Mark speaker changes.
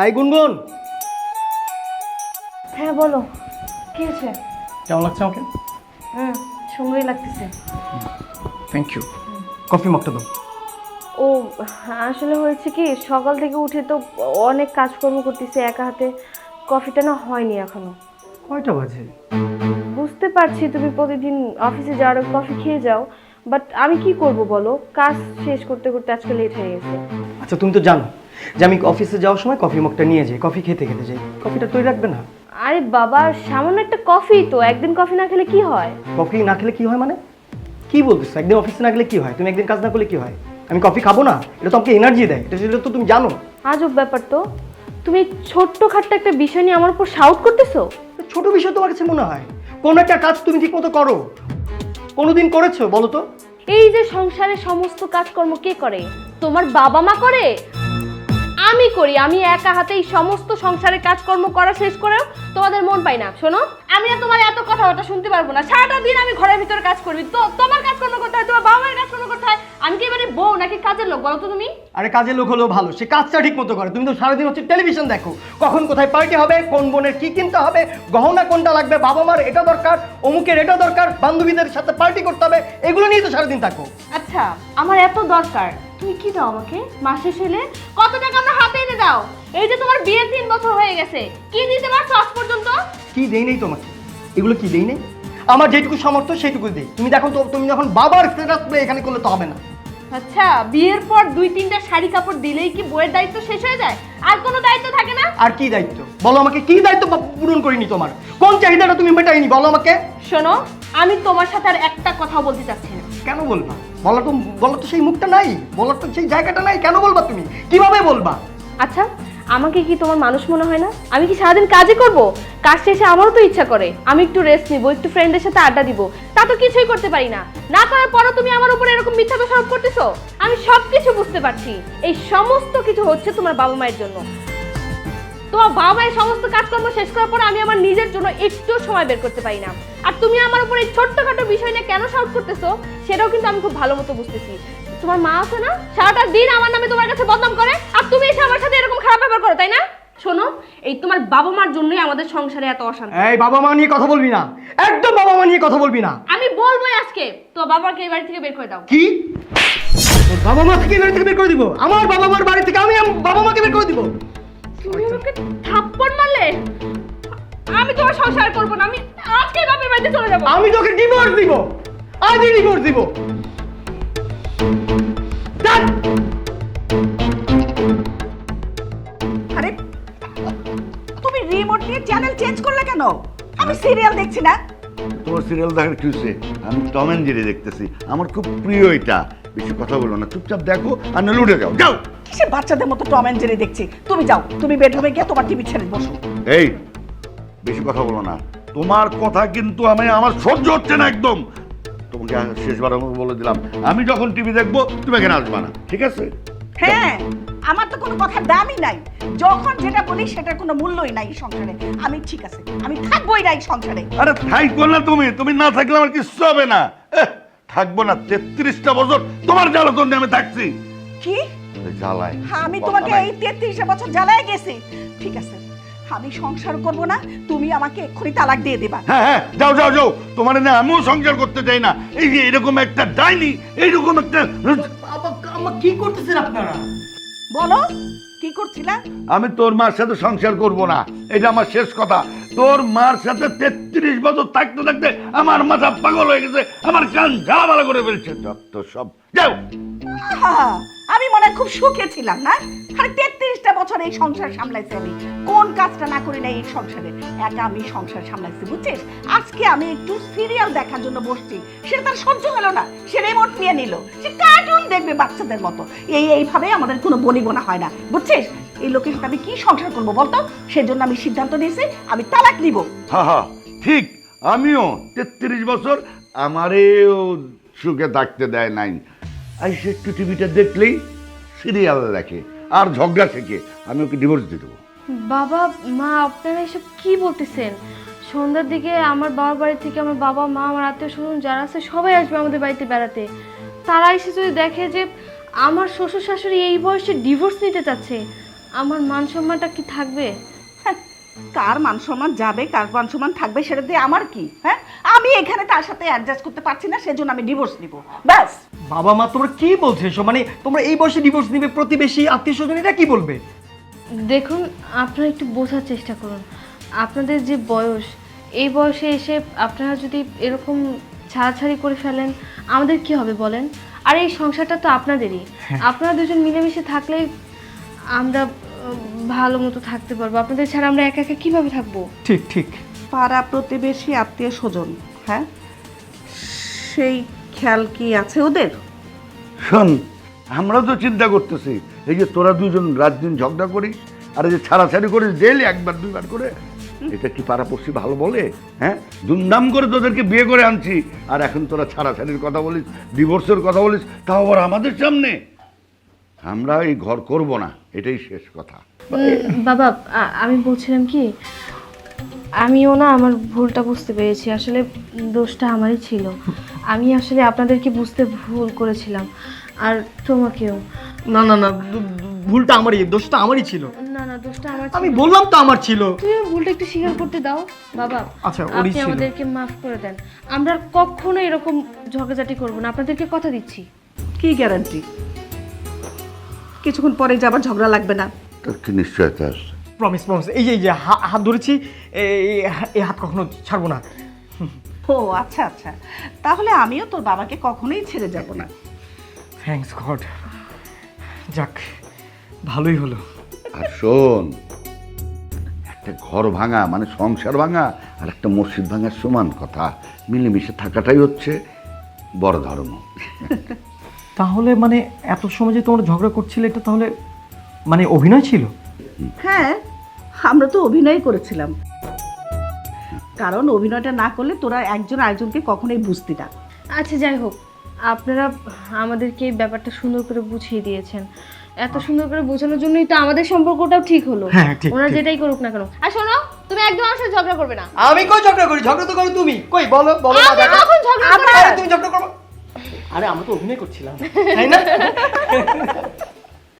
Speaker 1: I গুনগুন,
Speaker 2: হ্যাঁ বলো, কি হয়েছে?
Speaker 1: কেমন লাগছে আমাকে?
Speaker 2: সুন্দরই লাগতেছে।
Speaker 1: Thank you. কফি মগটা দাও।
Speaker 2: ও আসলে হয়েছে কি, সকাল থেকে উঠে তো অনেক কাজকর্ম করতেছি একা হাতে, কফিটা না হয়নি এখনো।
Speaker 1: কয়টা বাজে?
Speaker 2: বুঝতে পারছি তুমি প্রতিদিন অফিসে যাওয়ার আগে কফি খেয়ে যাও, বাট আমি কি করব বলো, কাজ শেষ করতে করতে আজকে লেট হয়ে গেছে।
Speaker 1: আচ্ছা, তুমি তো জানো যে আমি অফিসে যাওয়ার সময় কফি মগটা নিয়ে যাই, কফি খেতে খেতে যাই। কফিটা তৈরি রাখবে না?
Speaker 2: আরে বাবা, সামান্য একটা কফি তো, একদিন কফি না খেলে কি হয়?
Speaker 1: কফি না খেলে কি হয় মানে? কি বলতেছো? একদিন অফিসে না গেলে কি হয়? তুমি একদিন কাজ না করলে কি হয়? আমি কফি খাবো না? এটা তো আমাকে এনার্জি দেয়, এটা সেটা তো তুমি জানো।
Speaker 2: আজব ব্যাপার তো, তুমি ছোট্ট খাট্ট একটা বিষয় নিয়ে আমার উপর শাউট করতেছো।
Speaker 1: ছোট বিষয় তোমার কাছে মনে হয়? কোন একটা কাজ তুমি ঠিক মতো করো? কোনোদিন করেছো বলো তো?
Speaker 2: এই যে সংসারের সমস্ত কাজকর্ম কে করে? তোমার বাবা মা করে? আমি করি। আমি একা হাতে এই সমস্ত সংসারের কাজকর্ম করা শেষ করেও তোমাদের মন পাই না। শোনো, আমি আর তোমার এত কথাবার্তা শুনতে পারবো না। সারাটা দিন আমি ঘরের ভিতরে কাজ করবি, তো তোমার কাজকর্ম করতে হয়, তোমার বাবা মায়ের কাজকর্ম করতে হয়। আমি কি এবারে বউ নাকি কাজের লোক বলো তো তুমি?
Speaker 1: আরে কাজের লোক হলেও ভালো, সে কাজটা ঠিক মতো করে। তুমি তো সারাদিন হচ্ছে টেলিভিশন দেখো, কখন কোথায় পার্টি হবে, কোন বোনের কি কিনতে হবে, গহনা কোনটা লাগবে, বাবা মার এটা দরকার, অমুকের এটা দরকার, বান্ধবীদের সাথে পার্টি করতে হবে, এগুলো নিয়ে তো সারাদিন থাকো।
Speaker 2: আচ্ছা, আমার এত দরকার, তুমি কি দাও আমাকে? মাসে শেষে কত টাকা আমরা হাতে এনে দাও? এই যে তোমার বিয়ের 3 বছর হয়ে গেছে, কি দিতে পারছো আজ পর্যন্ত?
Speaker 1: কি দেই নেই তোমাকে? এগুলো কি দেই নেই? আমার যেটুকু সামর্থ্য সেইটুকু দেই। তুমি দেখো তো, তুমি যখন বাবার স্ট্যাটাস প্লে এখানে করলে তো হবে না।
Speaker 2: আচ্ছা, বিয়ের পর 2-3টা শাড়ি কাপড় দিলেই কি বইয়ের দায়িত্ব শেষ হয়ে যায়? আর কোনো দায়িত্ব থাকে না?
Speaker 1: আর কি দায়িত্ব বলো আমাকে? কি দায়িত্ব পূরণ করিনি তোমার? কোন চাহিদাটা তুমি মেটাইনি বলো আমাকে?
Speaker 2: শোনো, আমি তোমার সাথে আর একটা কথা বলতে চাচ্ছি না।
Speaker 1: কেন বলবা? বলার তো সেই মুখটা নাই, বলার তো সেই জায়গাটা নাই। কেন বলবা তুমি? কিভাবে বলবা?
Speaker 2: আচ্ছা, আমাকে কি তোমার মানুষ মনে হয় না? আমি কি সারাদিন কাজই করব? কাজ শেষে আমারও তো ইচ্ছা করে আমি একটু রেস্ট নিব, একটু ফ্রেন্ডের সাথে আড্ডা দিব। তা তো কিছুই করতে পারি না। না করার পরও তুমি আমার উপরে এরকম মিথ্যা দোষারোপ করতেছো। আমি সবকিছু বুঝতে পারছি, এই সমস্ত কিছু হচ্ছে তোমার বাবা মায়ের জন্য। তোমার বাবা মায়ের সমস্ত কাজকর্ম শেষ করার পর আমি আমার নিজের জন্য একটু সময় বের করতে পারি না। আর তুমি আমার উপর এই ছোট্টখাটো বিষয় নিয়ে কেন শাউট করতেছো সেটাও কিন্তু আমি খুব ভালো মতো বুঝতেছি। তোমার মা আছে না, সারাটা দিন আমার নামে তোমার কাছে বদনাম করে, আর তুমি এসে আমার সাথে এরকম খারাপ ব্যবহার করো, তাই না? শোনো, এই তোমার বাবা মার জন্যই আমাদের সংসারে এত অশান্তি।
Speaker 1: এই বাবা মা নিয়ে কথা বলবি না, একদম বাবা মা নিয়ে কথা বলবি না।
Speaker 2: আমি বলবোই আজকে, তো বাবাকে এই বাড়ি থেকে বের করে দাও।
Speaker 1: কি? তোর বাবা মা থেকে বাড়ি থেকে বের করে দিব? আমার বাবা মার বাড়ি থেকে আমি বাবা মাকে বের করে দিব?
Speaker 2: তুমি আমাকে থাপ্পড় মারলে? আমি তোমার সংসার করব না, আমি আজকে বাপের বাড়িতে চলে যাব।
Speaker 1: আমি তোকে ডিভোর্স দিব, আজই ডিভোর্স দিব। ধ্যাৎ!
Speaker 3: আরে তুমি রিমোট নিয়ে চ্যানেল চেঞ্জ করলে কেন? আমি সিরিয়াল দেখছি না।
Speaker 4: তোমার সিরিয়াল দেখার কি হচ্ছে? আমি টম এন্ড জেরি দেখতেছি, আমার খুব প্রিয় এটা। বেশি কথা বলো না, চুপচাপ দেখো আর না লুটে যাও। যাও।
Speaker 3: কিসে বাচ্চাদের মতো টম এন্ড জেরি দেখছি? তুমি যাও, তুমি বেডরুমে গিয়ে তোমার টিভি ছেড়ে বসো।
Speaker 4: এই বেশি কথা বলো না, তোমার কথা কিন্তু আমার সহ্য হচ্ছে না একদম। তোমাকে শেষবার আমি বলে দিলাম, আমি যখন টিভি দেখবো তুমি এখানে আসবা না, ঠিক আছে?
Speaker 3: হ্যাঁ, আমার তো কোনো কথার দামই নাই। যখন যেটা বলি সেটার কোনো মূল্যই নাই এই সংসারে। আমি ঠিক আছে, আমি থাকবোই না এই সংসারে।
Speaker 4: আরে থাকবো না তুমি না থাকলে আমার কিচ্ছু হবে না। থাকবো না, 33টা বছর তোমার জ্বালাতন নিয়ে আমি থাকছি।
Speaker 3: কি?
Speaker 4: জ্বালায়
Speaker 3: আমি তোমাকে এই 33 বছর জ্বালায় গেছি। ঠিক আছে, আমি সংসার করব না, তুমি আমাকে এক্ষুনি তালাক দিয়ে দেবা।
Speaker 4: হ্যাঁ হ্যাঁ, যাও যাও যাও। তোমার না আমিও সংসার করতে চাই না। এই যে এরকম একটা ডাইনি, এইরকম একটা
Speaker 1: আম্মা কি করতেছেন আপনারা?
Speaker 3: বলো, কি করছিলা?
Speaker 4: আমি তোর মার সাথে সংসার করব না, এটা আমার শেষ কথা। তোর মার সাথে 33 বছর থাকতে থাকতে আমার মাথা পাগল হয়ে গেছে, আমার কান ঝালাপালা করে ফেলছে। যত সব, যাও।
Speaker 3: আহা, আমি মনে হয় খুব সুখে ছিলাম না? আরে 33টা বছর এই সংসার সামলাইছি আমি। কোন কাজটা না করি না এই সংসারে? একা আমি সংসার সামলাইছি, বুঝছিস? আজকে আমি একটু সিরিয়াল দেখার জন্য বসছি, সেটা তার সহ্য হলো না। সে রিমোট নিয়ে নিল, সে কার্টুন দেখবে বাচ্চাদের মতো। এইভাবে আমাদের কোনো বনিবনা হয় না, বুঝছিস? এই লোকের সাথে আমি কি সংসার করবো বলতো? সেজন্য আমি সিদ্ধান্ত নিয়েছি আমি তালাক নিব।
Speaker 4: হা হা, ঠিক। আমিও 33 বছর আমারেও সুখে থাকতে দেয় নাই। আইসে একটু টিভিটা দেখলেই সিরিয়াল দেখে আর ঝগড়া শেখে। আমি ওকে ডিভোর্স দিয়ে দেবো।
Speaker 2: বাবা মা, আপনারা এসব কি বলতেছেন? সন্ধ্যার দিকে আমার বাবার বাড়ি থেকে আমার বাবা মা, আমার আত্মীয় স্বজন যারা আছে সবাই আসবে আমাদের বাড়িতে বেড়াতে। তারা এসে যদি দেখে যে আমার শ্বশুর শাশুড়ি এই বয়সে ডিভোর্স নিতে চাচ্ছে, আমার মান সম্মানটা কি থাকবে?
Speaker 3: হ্যাঁ, কার মান সম্মান যাবে কার মান সম্মান থাকবে সেটা দিয়ে আমার কি? হ্যাঁ, আমি এখানে তার সাথে অ্যাডজাস্ট করতে পারছি না, সেজন্য আমি ডিভোর্স নিব, ব্যাস।
Speaker 1: বাবা মা তোমরা কি বলছো এসব? মানে তোমরা এই বয়সে ডিভোর্স নিবে, প্রতিবেশী আত্মীয় স্বজন এটা কি বলবে?
Speaker 2: দেখুন, আপনারা একটু বোঝার চেষ্টা করুন। আপনাদের যে বয়স, এই বয়সে এসে আপনারা যদি এরকম ছাড়াছাড়ি করে ফেলেন, আমাদের কি হবে বলেন? আর এই সংসারটা তো আপনাদেরই। আপনারা দুজন মিলেমিশে থাকলে আমরা ভালো মতো থাকতে পারবো। আপনাদের ছাড়া আমরা একা একা কীভাবে থাকবো?
Speaker 1: ঠিক ঠিক।
Speaker 3: পাড়া প্রতিবেশী আত্মীয় স্বজন, হ্যাঁ, সেই খেয়াল কি আছে ওদের?
Speaker 4: শোন, আমরা তো চিন্তা করতেছি এই যে তোরা দুজন রাত দিন ঝগড়া করিস আর এই যে ছাড়াছাড়ি করিস ডেইলি একবার দুইবার করে, এটা কি পাড়াপড়শি ভালো বলে? হ্যাঁ, ধুমধাম করে তোদেরকে বিয়ে করে আনছি আর এখন তোরা ছাড়াছাড়ির কথা বলিস, ডিভোর্সের কথা বলিস, তাও আবার আমাদের সামনে। আমরা এই ঘর করব না, এটাই শেষ কথা।
Speaker 2: বাবা, আমি বলছিলাম কি, আমিও না আমার ভুলটা বুঝতে পেরেছি। আসলে দোষটা আমারই ছিল। আমি আসলে আপনাদেরকে বুঝতে ভুল করেছিলাম, আর তোমাকেও।
Speaker 1: না না না, ভুলটা আমারই, দোষটা আমারই ছিল।
Speaker 2: না না, দোষটা আমার
Speaker 1: আমি
Speaker 2: ছিল।
Speaker 1: বললাম তো আমার ছিল।
Speaker 2: তুমি ভুলটা একটু স্বীকার করতে দাও বাবা।
Speaker 1: আচ্ছা, ওরই
Speaker 2: আপনি
Speaker 1: ছিল।
Speaker 2: আমাদেরকে মাফ করে দেন। আমরা আর কখনো এরকম ঝগড়াঝাটি করব না, আপনাদেরকে কথা দিচ্ছি।
Speaker 3: কি গ্যারান্টি কিছুক্ষণ পরে যে আবার ঝগড়া লাগবে না?
Speaker 4: তোর কি নিশ্চয়তা আছে?
Speaker 1: Promise promise. এই যে হাত ধরেছি, এই হাত কখনো ছাড়বো না।
Speaker 3: ও আচ্ছা আচ্ছা, তাহলে আমিও তোর বাবাকে কখনোই ছেড়ে যাব না।
Speaker 1: Thanks god. যাক, ভালোই হলো।
Speaker 4: আর শোন, একটা ঘর ভাঙা মানে সংসার ভাঙা আর একটা মসজিদ ভাঙার সমান কথা। মিলেমিশে থাকাটাই হচ্ছে বড় ধর্ম।
Speaker 1: তাহলে মানে এত সময় যে তোমরা ঝগড়া করছিলে, এটা তাহলে মানে অভিনয় ছিল?
Speaker 3: হ্যাঁ, আমরা তো অভিনয় করেছিলাম, কারণ অভিনয়টা না করলে তোরা একজন আরেকজনকে কখনোই বুঝতি না।
Speaker 2: আচ্ছা, যাই হোক, আপনারা আমাদেরকে এই ব্যাপারটা সুন্দর করে বুঝিয়ে দিয়েছেন। এত সুন্দর করে বোঝানোর জন্যই তো আমাদের সম্পর্কটাও ঠিক হলো।
Speaker 1: হ্যাঁ, ঠিক,
Speaker 2: ওরা
Speaker 1: ঠিক।
Speaker 2: যেটাই করুক না কেন। আর শোনো, তুমি একদম আমার সাথে ঝগড়া করবে না।
Speaker 1: আমি কই ঝগড়া করি? ঝগড়া তো করো তুমি। কই বলো বলো না,
Speaker 2: আমি
Speaker 1: দেখো।
Speaker 2: কখন ঝগড়া করি?
Speaker 1: আরে তুমি ঝগড়া করো। আরে আমরা তো অভিনয় করছিলাম, তাই না?